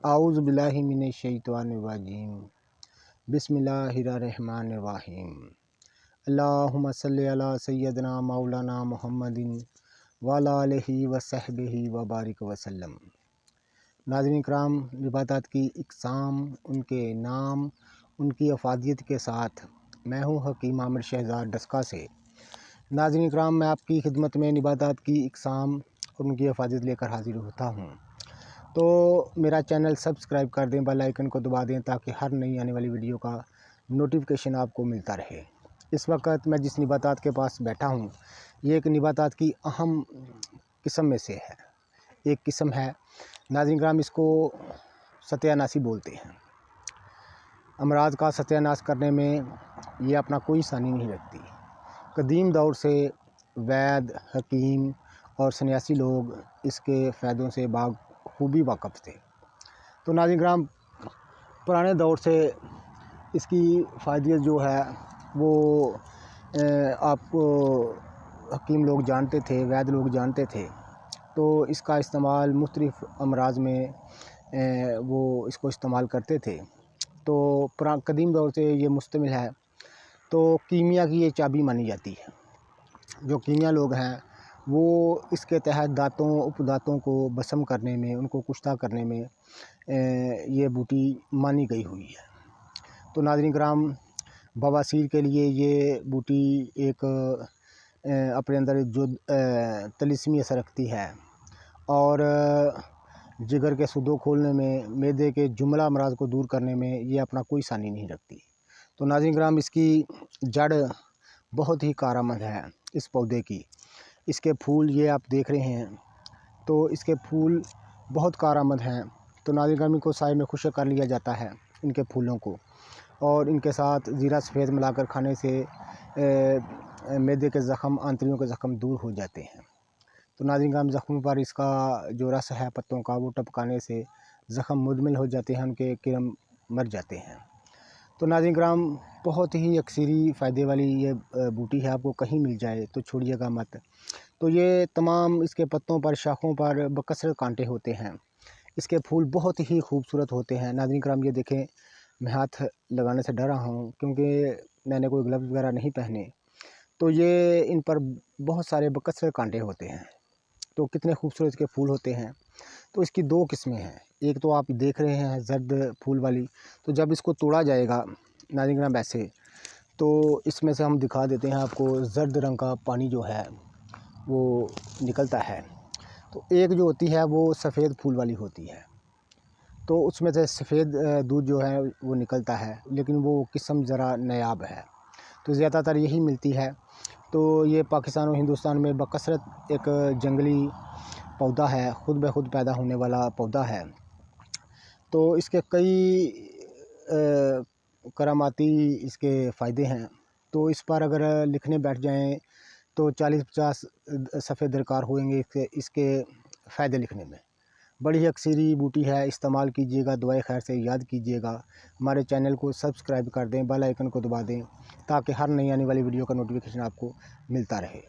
اعوذ باللہ من الشیطان الرجیم بسم اللہ الرحمن الرحیم اللہم صلی علی سیدنا مولانا محمد وعلی آلہ وصحبہ وبارک وسلم۔ ناظرین کرام، نباتات کی اقسام، ان کے نام، ان کی افادیت کے ساتھ میں ہوں حکیم عامر شہزاد ڈسکا سے۔ ناظرین کرام، میں آپ کی خدمت میں نباتات کی اقسام اور ان کی افادیت لے کر حاضر ہوتا ہوں۔ تو میرا چینل سبسکرائب کر دیں، بیل آئیکن کو دبا دیں تاکہ ہر نئی آنے والی ویڈیو کا نوٹیفیکیشن آپ کو ملتا رہے۔ اس وقت میں جس نباتات کے پاس بیٹھا ہوں، یہ ایک نباتات کی اہم قسم میں سے ہے۔ ایک قسم ہے ناظرین کرام، اس کو ستیہ ناسی بولتے ہیں۔ امراض کا ستیہ ناش کرنے میں یہ اپنا کوئی ثانی نہیں رکھتی۔ قدیم دور سے وید، حکیم اور سنیاسی لوگ اس کے فائدوں سے خوبی واقف تھے۔ تو ناظرین کرام، پرانے دور سے اس کی فائدیت جو ہے وہ آپ کو حکیم لوگ جانتے تھے، وید لوگ جانتے تھے۔ تو اس کا استعمال مختلف امراض میں وہ اس کو استعمال کرتے تھے۔ تو قدیم دور سے یہ مشتمل ہے۔ تو کیمیا کی یہ چابی مانی جاتی ہے۔ جو کیمیا لوگ ہیں وہ اس کے تحت دانتوں، اپداتوں کو بسم کرنے میں، ان کو کشتہ کرنے میں یہ بوٹی مانی گئی ہوئی ہے۔ تو ناظرین کرام، بواسیر کے لیے یہ بوٹی ایک اپنے اندر جو طلسمی اثر رکھتی ہے، اور جگر کے سدوں کھولنے میں، معدے کے جملہ امراض کو دور کرنے میں یہ اپنا کوئی ثانی نہیں رکھتی۔ تو ناظرین کرام، اس کی جڑ بہت ہی کارآمد ہے اس پودے کی۔ اس کے پھول یہ آپ دیکھ رہے ہیں، تو اس کے پھول بہت کارآمد ہیں۔ تو ناظرین کرام، ان کو سائے میں خشک کر لیا جاتا ہے، ان کے پھولوں کو، اور ان کے ساتھ زیرہ سفید ملا کر کھانے سے معدے کے زخم، آنتڑیوں کے زخم دور ہو جاتے ہیں۔ تو ناظرین کرام، زخموں پر اس کا جو رس ہے پتوں کا، وہ ٹپکانے سے زخم مدمل ہو جاتے ہیں، ان کے کرم مر جاتے ہیں۔ تو ناظرین کرام، بہت ہی اکثری فائدے والی یہ بوٹی ہے۔ آپ کو کہیں مل جائے تو چھوڑیے گا مت۔ تو یہ تمام اس کے پتوں پر، شاخوں پر بکثرت کانٹے ہوتے ہیں۔ اس کے پھول بہت ہی خوبصورت ہوتے ہیں۔ ناظرین کرام، یہ دیکھیں، میں ہاتھ لگانے سے ڈر رہا ہوں کیونکہ میں نے کوئی گلوز وغیرہ نہیں پہنے۔ تو یہ ان پر بہت سارے بکثرت کانٹے ہوتے ہیں۔ تو کتنے خوبصورت کے پھول ہوتے ہیں۔ تو اس کی دو قسمیں ہیں۔ ایک تو آپ دیکھ رہے ہیں زرد پھول والی، تو جب اس کو توڑا جائے گا ناظرین کرام ایسے، تو اس میں سے ہم دکھا دیتے ہیں آپ کو، زرد رنگ کا پانی جو ہے وہ نکلتا ہے۔ تو ایک جو ہوتی ہے وہ سفید پھول والی ہوتی ہے، تو اس میں سے سفید دودھ جو ہے وہ نکلتا ہے، لیکن وہ قسم ذرا نایاب ہے۔ تو زیادہ تر یہی ملتی ہے۔ تو یہ پاکستان اور ہندوستان میں بکثرت ایک جنگلی پودا ہے، خود بخود پیدا ہونے والا پودا ہے۔ تو اس کے کئی کراماتی اس کے فائدے ہیں۔ تو اس پر اگر لکھنے بیٹھ جائیں تو 40-50 صفحے درکار ہوئیں گے اس کے فائدے لکھنے میں۔ بڑی اکثری بوٹی ہے، استعمال کیجیے گا، دعائے خیر سے یاد کیجیے گا۔ ہمارے چینل کو سبسکرائب کر دیں، بیل آئیکن کو دبا دیں تاکہ ہر نئی آنے والی ویڈیو کا نوٹیفیکیشن آپ کو ملتا رہے۔